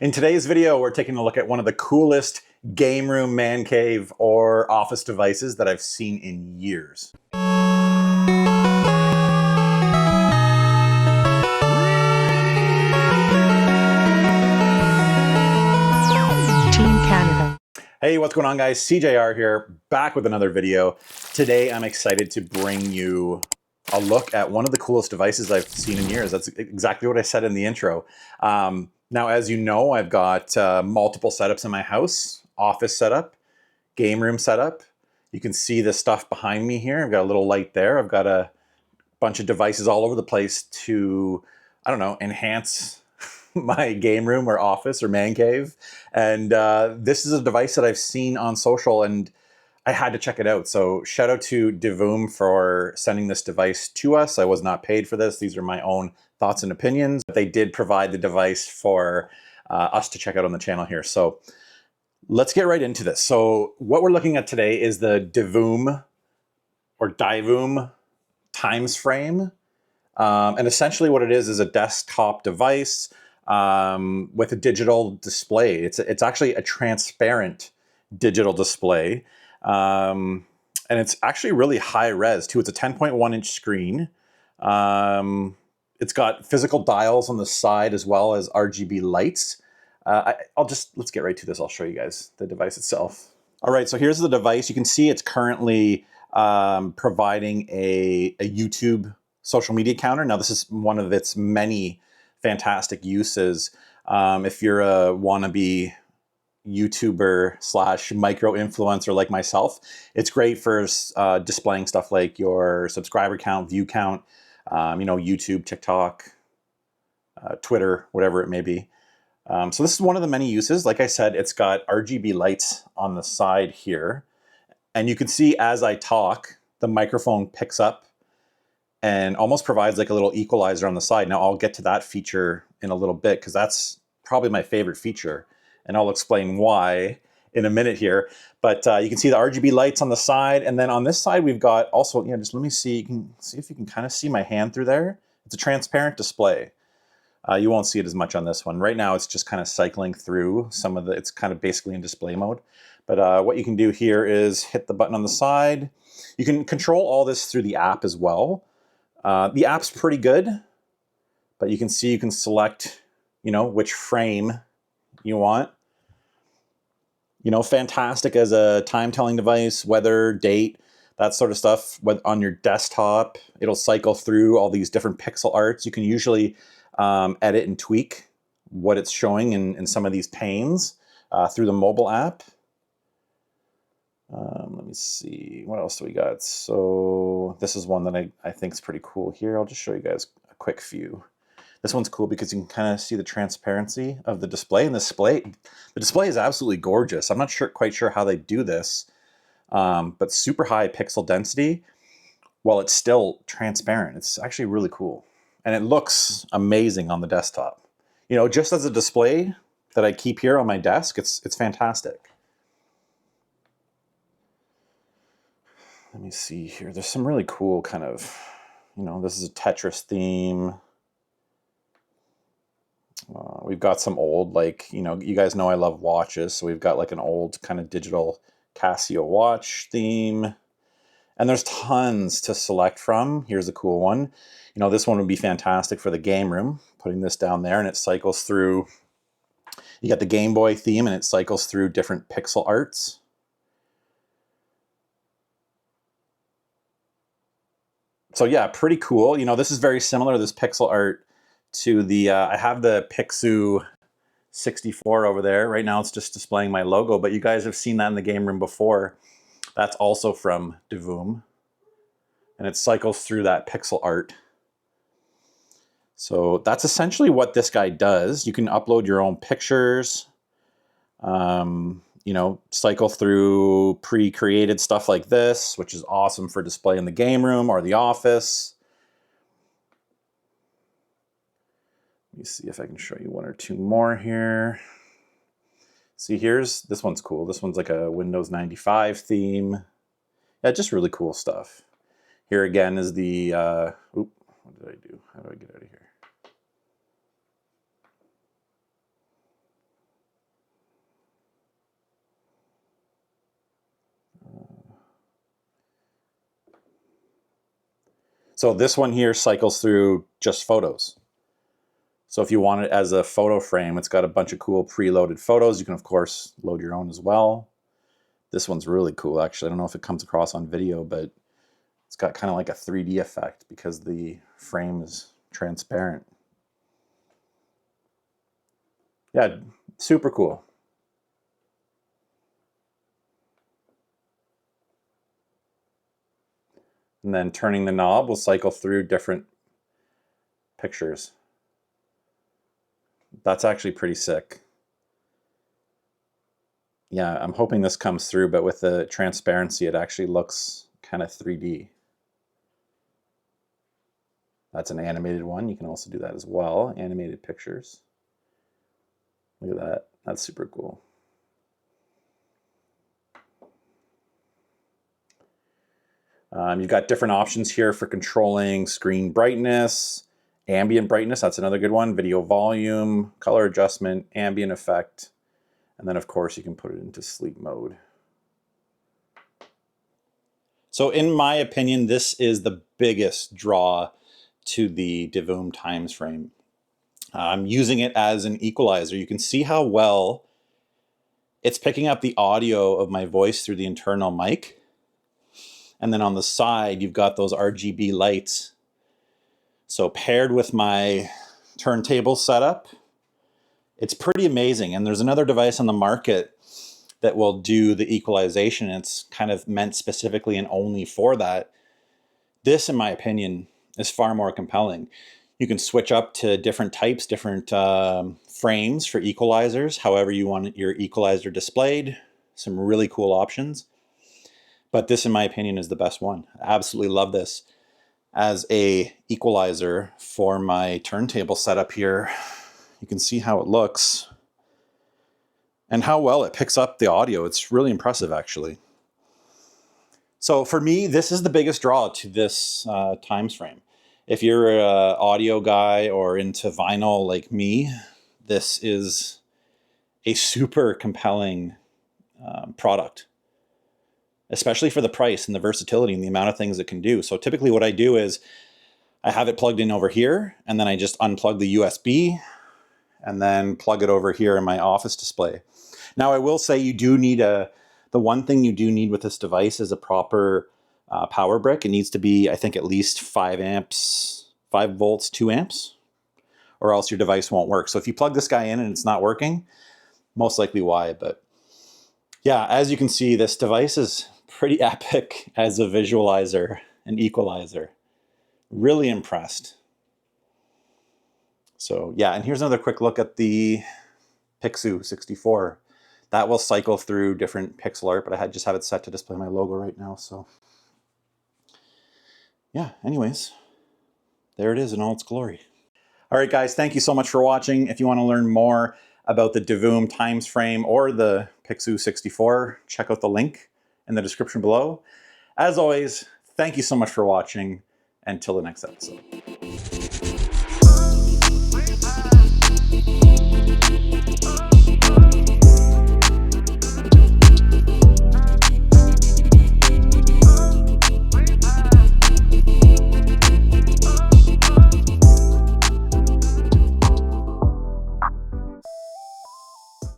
In today's video, we're taking a look at one of the coolest game room, man cave, or office devices that I've seen in years. Team Canada. Hey, what's going on, guys? SeeJayAre here, back with another video. Today, I'm excited to bring you a look at one of the coolest devices I've seen in years. That's exactly what I said in the intro. Now, as you know, I've got multiple setups in my house, office setup, game room setup. You can see the stuff behind me here. I've got a little light there. I've got a bunch of devices all over the place to, I don't know, enhance my game room or office or man cave. And this is a device that I've seen on social and I had to check it out. So shout out to Divoom for sending this device to us. I was not paid for this. These are my own thoughts and opinions. They did provide the device for us to check out on the channel here. So let's get right into this. So what we're looking at today is the Divoom or Divoom Times Frame. And essentially what it is a desktop device with a digital display. It's actually a transparent digital display. And it's actually really high res too. It's a 10.1 inch screen. It's got physical dials on the side as well as RGB lights. Let's get right to this. I'll show you guys the device itself. All right, so here's the device. You can see it's currently providing a YouTube social media counter. Now, this is one of its many fantastic uses. If you're a wannabe YouTuber / micro influencer like myself, it's great for displaying stuff like your subscriber count, view count, YouTube, TikTok, Twitter, whatever it may be. So this is one of the many uses. Like I said, it's got RGB lights on the side here. And you can see as I talk, the microphone picks up and almost provides like a little equalizer on the side. Now I'll get to that feature in a little bit because that's probably my favorite feature. And I'll explain why in a minute here. But you can see the RGB lights on the side. And then on this side, we've got also, just let me see. You can see if you can kind of see my hand through there. It's a transparent display. You won't see it as much on this one. Right now, it's just kind of cycling through some of it's kind of basically in display mode. But what you can do here is hit the button on the side. You can control all this through the app as well. The app's pretty good, but you can see you can select, which frame you want. Fantastic as a time-telling device, weather, date, that sort of stuff. On your desktop, it'll cycle through all these different pixel arts. You can usually edit and tweak what it's showing in some of these panes through the mobile app. Let me see, what else do we got? So this is one that I think is pretty cool here. I'll just show you guys a quick view. This one's cool because you can kind of see the transparency of the display. And the display is absolutely gorgeous. I'm not quite sure how they do this, but super high pixel density while it's still transparent. It's actually really cool. And it looks amazing on the desktop. Just as a display that I keep here on my desk, it's fantastic. Let me see here. There's some really cool kind of, this is a Tetris theme. We've got some old, you guys know I love watches. So we've got like an old kind of digital Casio watch theme. And there's tons to select from. Here's a cool one. This one would be fantastic for the game room. Putting this down there and it cycles through. You got the Game Boy theme and it cycles through different pixel arts. So yeah, pretty cool. This is very similar, this pixel art, to the, I have the Pixu 64 over there. Right now it's just displaying my logo, but you guys have seen that in the game room before. That's also from Divoom. And it cycles through that pixel art. So that's essentially what this guy does. You can upload your own pictures, cycle through pre-created stuff like this, which is awesome for display in the game room or the office. Let me see if I can show you one or two more here. See, this one's cool. This one's like a Windows 95 theme. Yeah, just really cool stuff. Here again is the, what did I do? How do I get out of here? So this one here cycles through just photos. So if you want it as a photo frame, it's got a bunch of cool preloaded photos. You can, of course, load your own as well. This one's really cool, actually. I don't know if it comes across on video, but it's got kind of like a 3D effect because the frame is transparent. Yeah, super cool. And then turning the knob will cycle through different pictures. That's actually pretty sick. Yeah, I'm hoping this comes through, but with the transparency, it actually looks kind of 3D. That's an animated one. You can also do that as well, animated pictures. Look at that. That's super cool. You've got different options here for controlling screen brightness, ambient brightness, that's another good one, video volume, color adjustment, ambient effect, and then of course you can put it into sleep mode. So in my opinion, this is the biggest draw to the Divoom times frame. I'm using it as an equalizer. You can see how well it's picking up the audio of my voice through the internal mic. And then on the side, you've got those RGB lights. So paired with my turntable setup, it's pretty amazing. And there's another device on the market that will do the equalization. It's kind of meant specifically and only for that. This, in my opinion, is far more compelling. You can switch up to different types, different frames for equalizers, however you want your equalizer displayed. Some really cool options. But this, in my opinion, is the best one. I absolutely love this as a equalizer for my turntable setup here. You can see how it looks and how well it picks up the audio. It's really impressive, actually. So for me, this is the biggest draw to this times frame. If you're an audio guy or into vinyl like me, this is a super compelling product, especially for the price and the versatility and the amount of things it can do. So typically what I do is I have it plugged in over here, and then I just unplug the USB and then plug it over here in my office display. Now I will say you do need the one thing you do need with this device is a proper power brick. It needs to be, I think, at least 5 amps, 5 volts, 2 amps, or else your device won't work. So if you plug this guy in and it's not working, most likely why. But yeah, as you can see, this device is pretty epic as a visualizer and equalizer. Really impressed. So yeah, and here's another quick look at the Pixoo 64. That will cycle through different pixel art, but I just have it set to display my logo right now. So yeah, anyways, there it is in all its glory. All right, guys, thank you so much for watching. If you want to learn more about the Divoom times frame or the Pixoo 64, check out the link in the description below. As always, thank you so much for watching. Until the next episode.